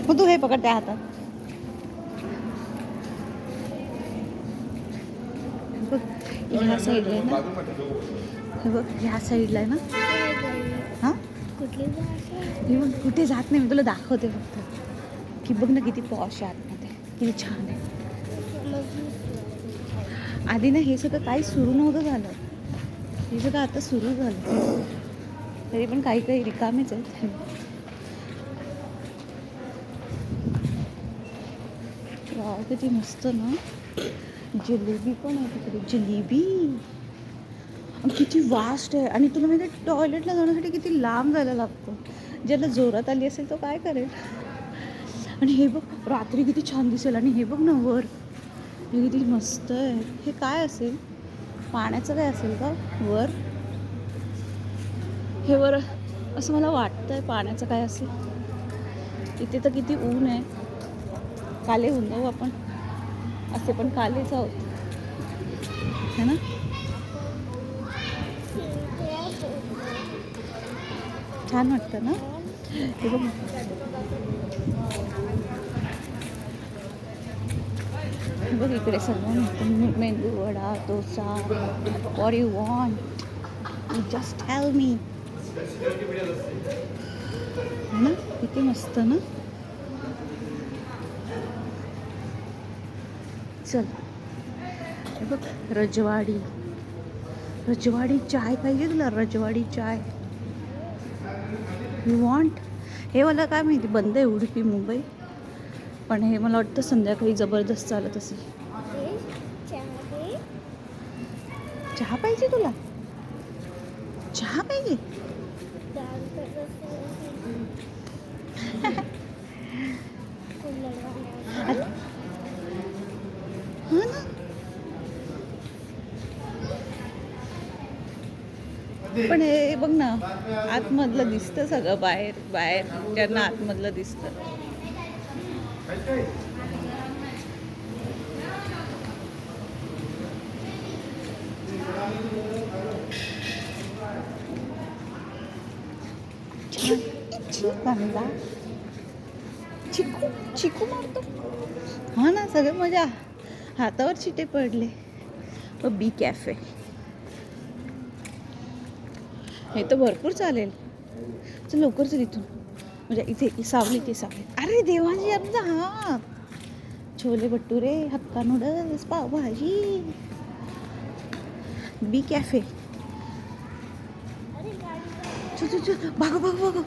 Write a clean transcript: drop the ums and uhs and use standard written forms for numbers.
मग तू हे पकड त्या हातात. बघ ह्या साईडला आहे ना, हे बघ ह्या साईडला आहे ना. हां हे बघ कुठे जात नाही, मी तुला दाखवते फक्त की बघ ना किती पॉश आहे आतमध्ये, किती छान आहे. आधी ना हे सगळं काही सुरू नव्हतं झालं, हे सगळं आता सुरू झालं. तरी पण काही काही रिकामीच आहेत. वाव किती मस्त ना. जिलेबी पण आहे तिकडे, जिलेबी. किती वास्ट आहे. आणि तुला माहिती आहे टॉयलेटला जाण्यासाठी किती लांब जायला लागतं. ज्याला जोरात आली असेल तो काय करेल. आणि हे बघ रात्री किती छान दिसेल. आणि हे बघ ना वर, हे किती मस्त आहे. हे काय असेल, पाण्याचं काय असेल का वर. हे वर असं मला वाटतंय पाण्याचं काय असेल. इथे तर किती ऊन आहे. काले होऊन जाऊ आपण, असे पण कालेच आहोत है ना. छान वाटतं ना. हे बघ बघ इकडे सगळं मेंदू vada, dosa. What you want, you just tell me. ना किती मस्त ना. चल हे बघ रजवाडी, रजवाडी चाय पाहिजे तुला. रजवाडी चाय यू वॉन्ट. हे मला काय माहिती बंद आहे उडुपी मुंबई, पण हे मला वाटतं संध्याकाळी जबरदस्त चालत असेल. चहा पाहिजे तुला, चहा पाहिजे. हा ना. पण हे बघ ना आतमधलं दिसतं सगळं. बाहेर बाहेर ज्यांना आतमधलं दिसतं. कांदा चिकू, चिकू मारतो. हा ना सगळं मजा. हातावर चिटे पडले. बी कॅफे हे तर भरपूर चालेल. चल लवकर चल इथून, म्हणजे इथे सावली ते सावली. अरे देवाजी आमचा हात. Chole bhature, hakka noodles, pav bhaji. B cafe. चल चल चल भागो भागो भागो.